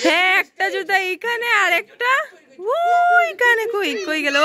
হ্যাঁ একটা জুতা এইখানে আর একটা ওইখানে। কই কই গেল?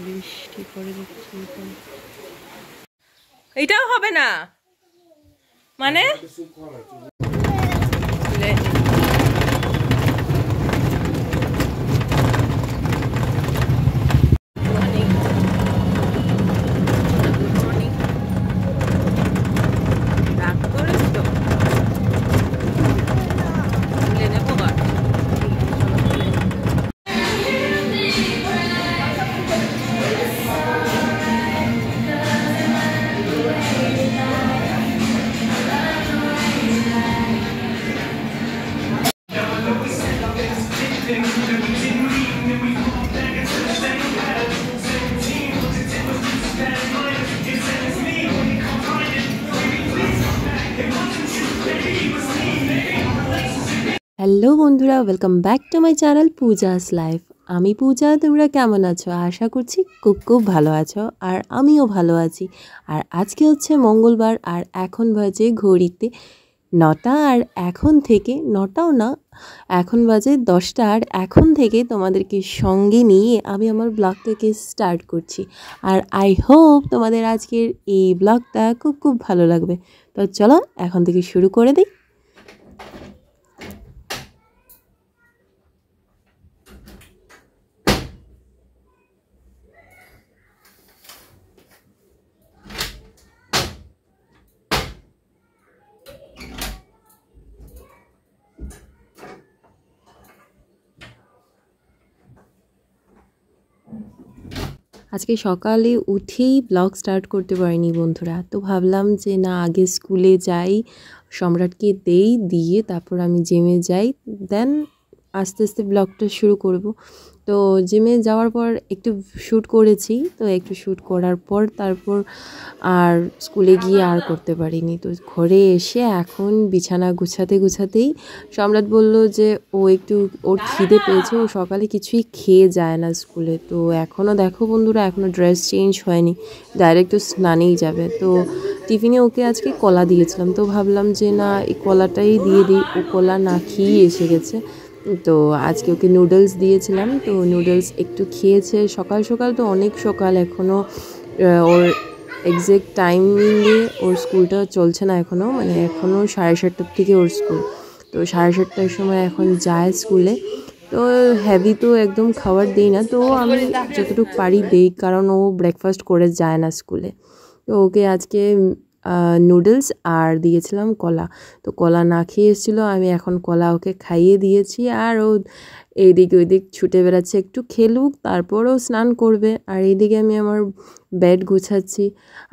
বৃষ্টি পড়ে যাচ্ছে। এটাও হবে না মানে হ্যালো বন্ধুরা, welcome back to my channel Puja's life. আমি পূজা, তোমরা কেমন আছো? আশা করছি খুব খুব ভালো আছো, আর আমিও ভালো আছি। আর আজকে হচ্ছে মঙ্গলবার, আর এখন বাজে ঘড়িতে 9টা। আর এখন থেকে 9টাও না, এখন বাজে 10টা। আর এখন থেকে তোমাদেরকে সঙ্গে নিয়ে আমি আমার ব্লগটাকে স্টার্ট করছি। আর আই হোপ তোমাদের আজকের এই ব্লগটা খুব খুব ভালো লাগবে। তো চলো এখন থেকে শুরু করে দিই। আজকে সকালে উঠেই ব্লগ স্টার্ট করতে পারিনি বন্ধুরা। তো ভাবলাম যে না, আগে স্কুলে যাই, সম্রাটকে দিয়ে তারপর আমি জিমে যাই, দেন আস্তে আস্তে ব্লগটা শুরু করব। তো জিমে যাওয়ার পর একটু শ্যুট করেছি, তো একটু শ্যুট করার পর তারপর আর স্কুলে গিয়ে আর করতে পারিনি। তো ঘরে এসে এখন বিছানা গুছাতেই সম্রাট বলল যে ওর খিদে পেয়েছে, ও সকালে কিছুই খেয়ে যায় না স্কুলে। তো এখনও দেখো বন্ধুরা, এখনও ড্রেস চেঞ্জ হয়নি, ডাইরেক্ট তো স্নানেই যাবে। তো টিফিনে ওকে আজকে কলা দিয়েছিলাম, তো ভাবলাম যে না, এই কলাটাই দিয়ে দিই। ও কলা না খেয়েই এসে গেছে। তো আজকে ওকে নুডলস দিয়েছিলাম, তো নুডলস একটু খেয়েছে। সকাল সকাল তো অনেক সকাল, এখনও ওর এক্স্যাক্ট টাইমিংয়ে ওর স্কুলটা চলছে না এখনও, মানে এখনও 7:30টার থেকে ওর স্কুল। তো 7:30টার সময় এখন যায় স্কুলে। তো হেভি তো একদম খাবার দিই না, তো আমি যতটুকু পারি দিই, কারণ ও ব্রেকফাস্ট করে যায় না স্কুলে। তো ওকে আজকে নুডলস আর দিয়েছিলাম কলা। তো কলা না খেয়ে এসেছিলো, আমি এখন কলা ওকে খাইয়ে দিয়েছি। আর ও এইদিক ওইদিক ছুটে বেড়াচ্ছে, একটু খেলুক তারপরও স্নান করবে। আর এইদিকে আমি আমার বেড গুছাচ্ছি।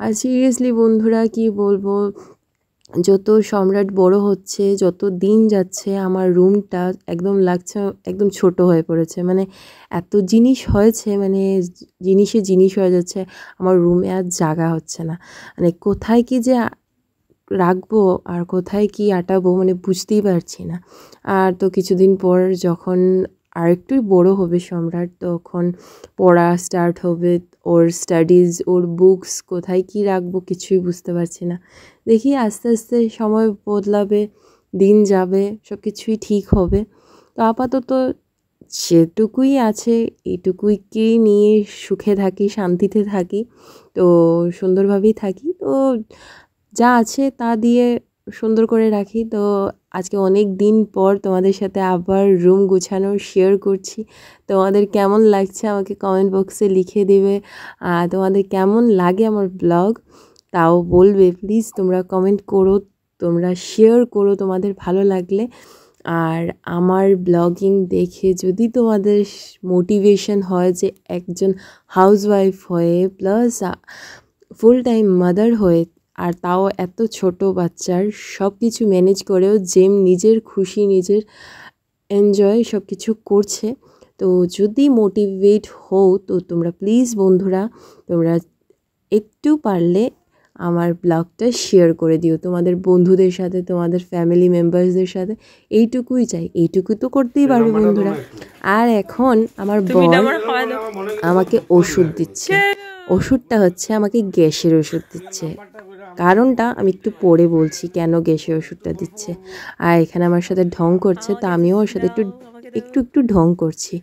আর সিরিয়াসলি বন্ধুরা কি বলবো, যত সম্রাট বড় হচ্ছে, যত দিন যাচ্ছে, আমার রুমটা একদম লাগছে একদম ছোট হয়ে পড়েছে। মানে এত জিনিস হয়েছে, মানে জিনিস হয়ে যাচ্ছে, আমার রুমে আর জায়গা হচ্ছে না। মানে কোথায় কি যে রাখবো আর কোথায় কি আটাবো, মানে বুঝতেই পারছি না। আর তো কিছুদিন পর যখন আর একটু বড় হবে সম্রাট, তখন পড়া স্টার্ট হবে, ওর স্টাডিজ, ওর বুকস কোথায় কি রাখবো কিছুই বুঝতে পারছি না। দেখি আস্তে আস্তে সময় বদলাবে, দিন যাবে, সব কিছুই ঠিক হবে। তো আপাতত যেটুকুই আছে এইটুকুইকেই নিয়ে সুখে থাকি, শান্তিতে থাকি, তো সুন্দরভাবেই থাকি। তো যা আছে তা দিয়ে সুন্দর করে রাখি। তো আজকে অনেক দিন পর তোমাদের সাথে আবার রুম গুছানো শেয়ার করছি। তোমাদের কেমন লাগছে আমাকে কমেন্ট বক্সে লিখে দেবে। তোমাদের কেমন লাগে আমার ব্লগ তাও বলবে প্লিজ। তোমরা কমেন্ট করো, তোমরা শেয়ার করো তোমাদের ভালো লাগলে। আর আমার ব্লগিং দেখে যদি তোমাদের মোটিভেশন হয় যে একজন হাউসওয়াইফ হয়ে প্লাস ফুল টাইম মাদার হয়ে, আর তাও এত ছোট বাচ্চার সব কিছু ম্যানেজ করেও জিম, নিজের খুশি, নিজের এনজয় সব কিছু করছে, তো যদি মোটিভেট হও তো তোমরা প্লিজ বন্ধুরা, তোমরা একটু পারলে আমার ব্লগটা শেয়ার করে দিও তোমাদের বন্ধুদের সাথে, তোমাদের ফ্যামিলি মেম্বার্সদের সাথে। এইটুকুই চাই, এইটুকু তো করতেই পারবে বন্ধুরা। আর এখন আমার বর আমাকে ওষুধ দিচ্ছে। ওষুধটা হচ্ছে আমাকে গ্যাসের ওষুধ দিচ্ছে। কারণটা আমি একটু পরে বলছি কেন গ্যাসের ওষুধটা দিচ্ছে। আর এখানে আমার সাথে ঢং করছে, তো আমিও ওর সাথে একটু একটু একটু ঢং করছি।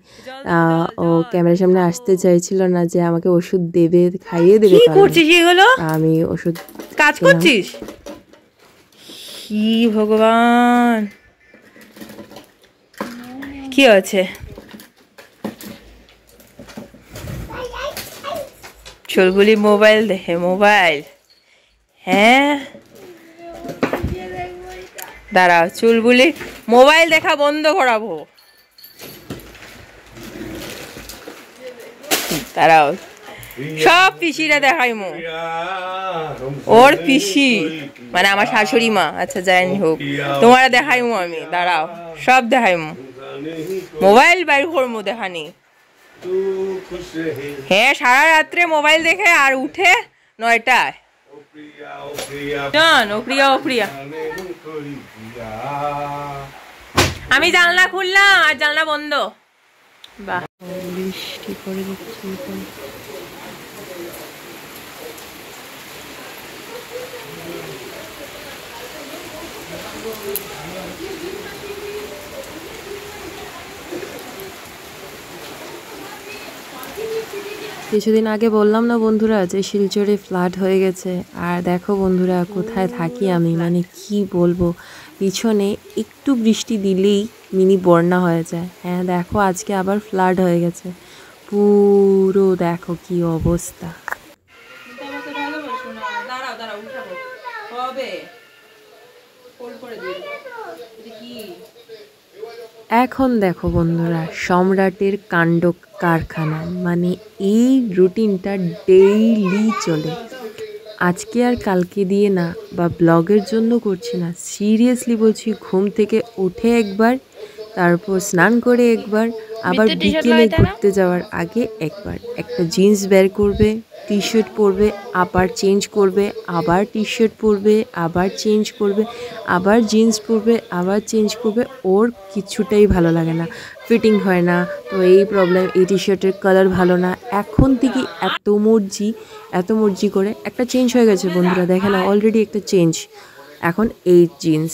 ও ক্যামেরার সামনে আসতে চাইছিল না যে আমাকে ওষুধ দেবে, খাইয়ে দেবে। কি করছিস এগুলো? আমি ওষুধ কাজ করছিস? কি ভগবান, কি আছে? চুলবুলি মোবাইল দেখে, মোবাইল। হ্যাঁ দাঁড়াও, চুলবুলি মোবাইল দেখা বন্ধ করাবো। দাঁড়াও, সব পিসিরা দেখাইমো। ওর পিসি মানে আমার শাশুড়ি মা, আচ্ছা যাই হোক, তোমার দেখাইমো আমি। দাঁড়াও, সব দেখাইমো। মোবাইল বাইর করবো দেখানি। হ্যাঁ, সারা রাত্রে মোবাইল দেখে আর উঠে 9টায়। জান, ও প্রিয়া, ও প্রিয়া। আমি জানলা খুললাম আর জানলা বন্ধ। বাহ, বৃষ্টি পড়ে যাচ্ছে। কিছুদিন আগে বললাম না বন্ধুরা যে শিলচরে ফ্লাড হয়ে গেছে। আর দেখো বন্ধুরা কোথায় থাকি আমি, মানে কি বলবো, পিছনে একটু বৃষ্টি দিলেই মিনি বন্যা হয়ে যায়। হ্যাঁ দেখো আজকে আবার ফ্লাড হয়ে গেছে পুরো, দেখো কি অবস্থা। এখন দেখো বন্ধুরা সম্রাটের কাণ্ড কারখানা, মানে এই রুটিনটা ডেইলি চলে। আজকে আর কালকে দিয়ে না, বা ব্লগের জন্য করছি না, সিরিয়াসলি বলছি। ঘুম থেকে উঠে একবার, তারপর স্নান করে একবার, আবার বিকেলে ঘুরতে যাওয়ার আগে একবার একটা জিন্স বের করবে, টি শার্ট পরবে, আবার চেঞ্জ করবে, আবার টি শার্ট পরবে, আবার চেঞ্জ করবে, আবার জিন্স পরবে, আবার চেঞ্জ করবে। ওর কিছুটাই ভালো লাগে না, ফিটিং হয় না, তো এই প্রবলেম, এই টি শার্টের কালার ভালো না। এখন থেকে এত মর্জি করে একটা চেঞ্জ হয়ে গেছে বন্ধুরা, দেখে না অলরেডি একটা চেঞ্জ। এখন এই জিন্স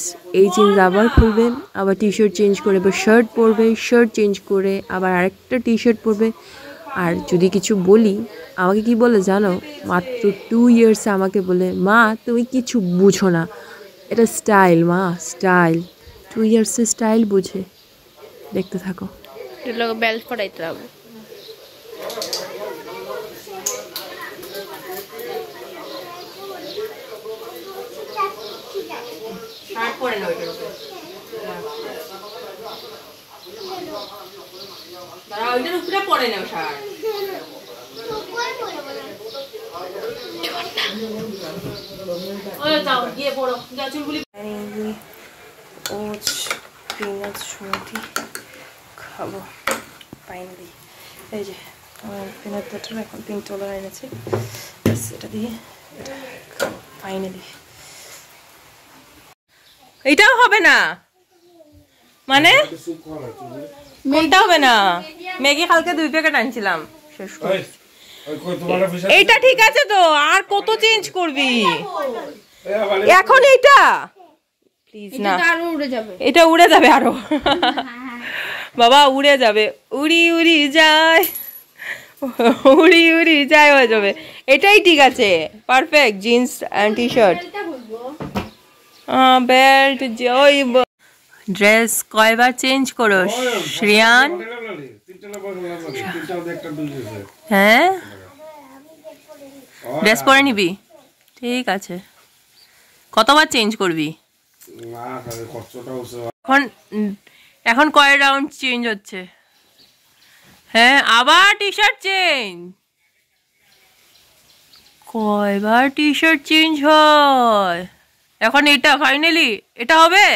আবার খুলবে, আবার টি শার্ট চেঞ্জ করে, এবার শার্ট পরবে, শার্ট চেঞ্জ করে আবার আরেকটা টি শার্ট পরবে। আর যদি কিছু বলি, আমাকে কি বলে জানো, মাত্র 2 ইয়ার্সে আমাকে বলে, মা তুমি কিছু বুঝো না, এটা স্টাইল মা, স্টাইল। 2 ইয়ার্সে স্টাইল বুঝে। দেখতে থাকো। বেল্ট পরাইতে হবে। খাবো ফাইনালি। এই যে আমার পিনাট বাটার এখন $3 এনেছে, এটা দিয়ে এটা খাবো ফাইনালি। এটাও হবে না মানে, কোনটা হবে না? ম্যাগি কালকে 2 প্যাকেট আনছিলাম, শেষ করে। এইটা ঠিক আছে তো, আর কত চেঞ্জ করবি এখন? এইটা প্লিজ না, এটা উড়ে যাবে আরো। বাবা উড়ে যাবে, উড়ি উড়ি যায়, উড়ি উড়ি যায় হয়ে যাবে। এটাই ঠিক আছে, perfect jeans and T shirt. Belt, ওই ড্রেস কয়বার চেঞ্জ করো শ্রিয়ান? হ্যাঁ, ড্রেস পরে নিবি, ঠিক আছে। কতবার চেঞ্জ করবি এখন? এখন কয় রাউন্ড চেঞ্জ হচ্ছে? হ্যাঁ, আবার টি শার্ট চেঞ্জ, কয়বার টি শার্ট চেঞ্জ হয়? এখন এটা ফাইনালি, এটা হবে,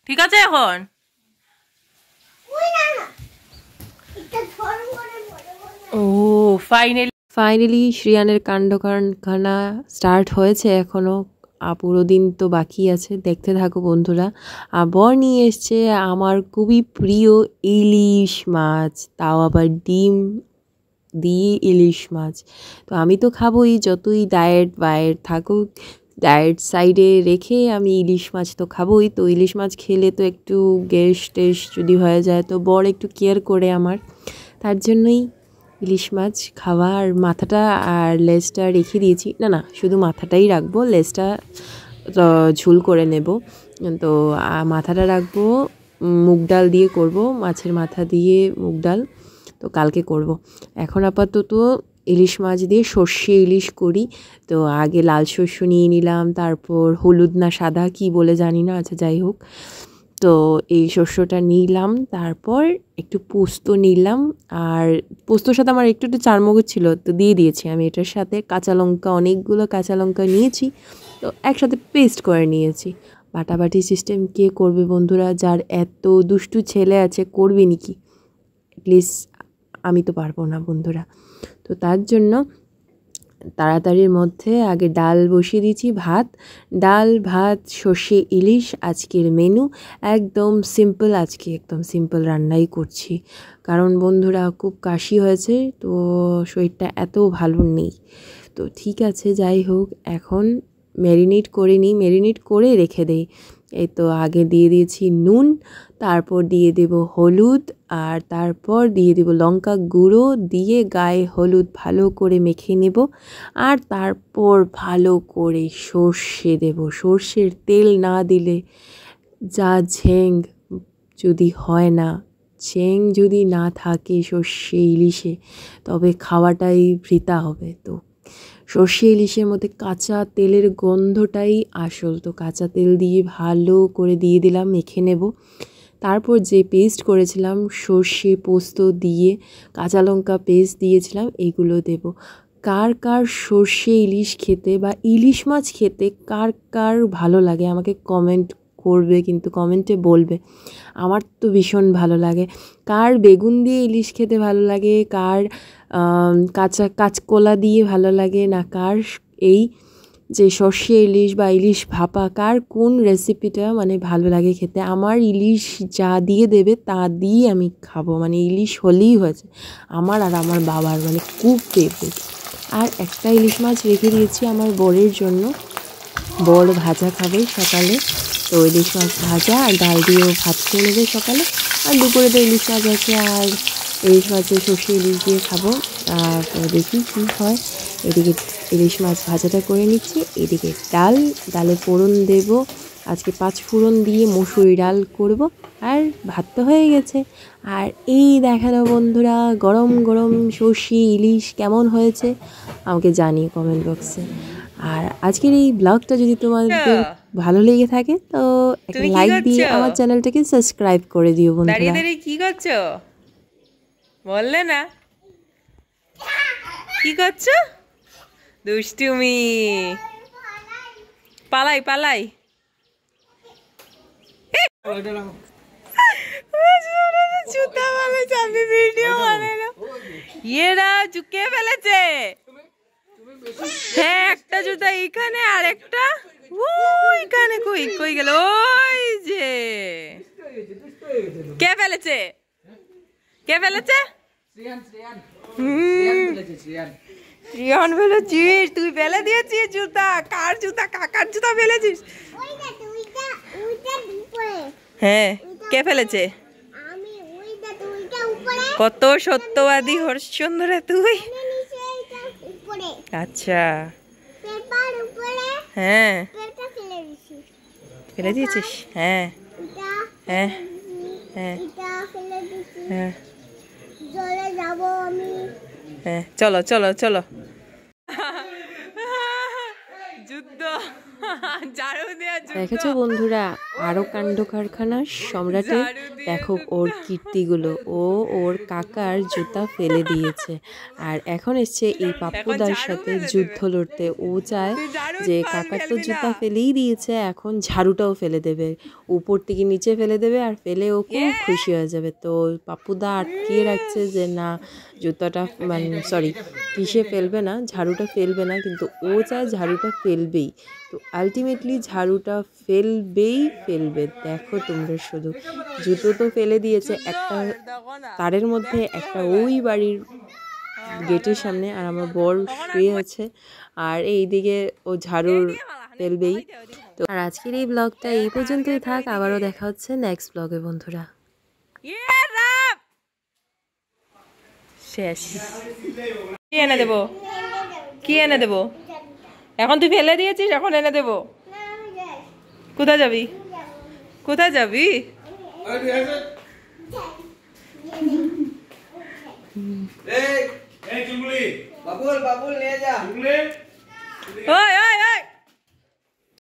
ঠিক আছে। এখন ও ফাইনালি শ্রিয়ানের কাণ্ড কারখানা স্টার্ট হয়েছে, এখনও পুরো দিন তো বাকি আছে। দেখতে থাকো বন্ধুরা। আবার নিয়ে এসছে আমার খুবই প্রিয় ইলিশ মাছ, তাও আবার ডিম দিয়ে ইলিশ মাছ। তো আমি তো খাবোই, যতই ডায়েট থাকুক, ডায়েট সাইডে রেখে আমি ইলিশ মাছ তো খাবোই। তো ইলিশ মাছ খেলে তো একটু গ্যাস টেস যদি হয়ে যায়, তো বর একটু কেয়ার করে আমার, তার জন্যই ইলিশ মাছ খাওয়া। আর মাথাটা আর লেজটা রেখে দিয়েছি, না শুধু মাথাটাই রাখবো, লেজটা ঝুল করে নেব। তো মাথাটা রাখবো, মুগ ডাল দিয়ে করব, মাছের মাথা দিয়ে মুগ ডাল, তো কালকে করব। এখন আপাতত ইলিশ মাছ দিয়ে সর্ষে ইলিশ করি। তো আগে লাল শস্য নিয়ে নিলাম, তারপর হলুদ না সাদা কি বলে জানি না, আচ্ছা যাই হোক, তো এই শস্যটা নিলাম, তারপর একটু পোস্ত নিলাম। আর পোস্তর সাথে আমার একটু চারমগজ ছিল, তো দিয়ে দিয়েছি আমি এটার সাথে। কাঁচা লঙ্কা, অনেকগুলো কাঁচা লঙ্কা নিয়েছি, তো একসাথে পেস্ট করে নিয়েছি। বাটাবাটি সিস্টেম কে করবে বন্ধুরা? যার এত দুষ্টু ছেলে আছে করবে নাকি? প্লিজ, আমি তো পারবো না বন্ধুরা। তো তার জন্য তাড়াতাড়ির মধ্যে আগে ডাল বসিয়ে দিয়েছি, ডাল ভাত সর্ষে ইলিশ আজকের মেনু। একদম সিম্পল, আজকে একদম সিম্পল রান্নাই করছি, কারণ বন্ধুরা খুব কাশি হয়েছে, তো শরীরটা এত ভালো নেই। তো ঠিক আছে, যাই হোক, এখন ম্যারিনেট করে রেখে দেই। এই তো আগে দিয়ে দিয়েছি নুন, তারপর দিয়ে দেব হলুদ, আর তারপর দিয়ে দেব লঙ্কা গুঁড়ো, দিয়ে গায়ে হলুদ ভালো করে মেখে নেব। আর তারপর ভালো করে সর্ষে দেব। সর্ষের তেল না দিলে যা ঝ্যাং যদি হয় না, ঝ্যাং যদি না থাকে সর্ষে ইলিশে, তবে খাওয়াটাই বৃথা হবে। তো সর্ষে ইলিশের মধ্যে কাঁচা তেলের গন্ধটাই আসল। তো কাঁচা তেল দিয়ে ভালো করে দিয়ে দিলাম, মেখে নেব। তারপর যে পেস্ট করেছিলাম সর্ষে পোস্ত দিয়ে, কাঁচা লঙ্কা পেস্ট দিয়েছিলাম, এইগুলো দেব। কার কার সর্ষে ইলিশ খেতে বা ইলিশ মাছ খেতে কার কার ভালো লাগে আমাকে কমেন্ট করবে, কিন্তু কমেন্টে বলবে। আমার তো ভীষণ ভালো লাগে। কার বেগুন দিয়ে ইলিশ খেতে ভালো লাগে, কার কাঁচকলা দিয়ে ভালো লাগে, না কার এই যে সর্ষে ইলিশ বা ইলিশ ভাপা, কার কোন রেসিপিটা মানে ভালো লাগে খেতে। আমার ইলিশ যা দিয়ে দেবে তা দিয়ে আমি খাবো, মানে ইলিশ হলেই হয়েছে আমার আর আমার বাবার, মানে খুব ফেভারিট। আর একটা ইলিশ মাছ রেখে দিয়েছি আমার বরের জন্য, বর ভাজা খাবে সকালে, তো ইলিশ মাছ ভাজা আর ডাল দিয়েও ভাত খেয়ে নেবে সকালে। আর দুপুরে তো ইলিশ মাছ আছে, আর ইলিশ মাছের সর্ষে ইলিশ দিয়ে খাবো। আর দেখি কী হয়। এদিকে ইলিশ মাছ ভাজাটা করে নিচ্ছি, এদিকে ডালে ফোড়ন দেব, আজকে 5 ফোড়ন দিয়ে মসুরি ডাল করব। আর ভাত তো হয়ে গেছে। আর এই দেখানো বন্ধুরা গরম গরম সর্ষে ইলিশ কেমন হয়েছে আমাকে জানিয়ে কমেন্ট বক্সে। আর আজকের এই ব্লগটা যদি তোমাদের ভালো লেগে থাকে, তো একটা লাইক দিয়ে আমার চ্যানেলটাকে সাবস্ক্রাইব করে দিও বন্ধুরা। দাঁড়িয়ে দাঁড়িয়ে কি করছো বললে না? কি করছো? দুষ্টুমি। পালাই জুতা ভালো চাবি, ভিডিও বানাই না। এরা ঝুঁকে ফেলেছে। হ্যাঁ, একটা জুতা এইখানে আর একটা ওইখানে। কই গেল? ওই যে কে ফেলেছে? রিয়ান ফেলেছিস? তুই ফেলে দিয়েছিস জুতা? কার জুতা? কাকার জুতা ফেলেছিস? হ্যাঁ, কে ফেলেছে? কত সত্যবাদী হরিশ্চন্দ্র তুই। আচ্ছা, হ্যাঁ ফেলে দিয়েছিস। হ্যাঁ হ্যাঁ হ্যাঁ হ্যাঁ হ্যাঁ, চলো যুদ্ধ। দেখেছো বন্ধুরা, আরো কাণ্ড কারখানা সম্রাটের। দেখো ওর কীর্তিগুলো, ওর কাকার জুতা ফেলে দিয়েছে, আর এখন এসছে এই পাপ্পুদার সাথে যুদ্ধ লড়তে। ও চায় যে কাকার তো জুতা ফেলেই দিয়েছে, এখন ঝাড়ুটাও ফেলে দেবে, উপর থেকে নিচে ফেলে দেবে, আর ফেলে ও খুব খুশি হয়ে যাবে। তো পাপ্পুদা আটকিয়ে রাখছে যে না, জুতাটা মানে সরি কিসে ফেলবে না, ঝাড়ুটা ফেলবে না, কিন্তু ও চায় ঝাড়ুটা ফেলবেই। তো আলটিমেটলি ঝাড়ুটা ফেলবে। দেখো তোমরা শুধু, জুতো তো ফেলে দিয়েছে, একটা তারের মধ্যে একটা ওই বাড়ির গেটের সামনে, আর আমার বর শুয়ে আছে আর এইদিকে ও ঝাড়ুর ফেলবেই। তো আর আজকের এই ব্লগটা এই পর্যন্তই থাক, আবারও দেখা হচ্ছে নেক্সট ব্লগে বন্ধুরা। শেষ। কি এনে দেবো, কি এনে দেবো? এখন তুই ফেলে দিয়েছিস, এখন এনে দেবো। কোথায় যাবি, কোথায় যাবি? বাবুল বাবুল নিয়ে যা। ওই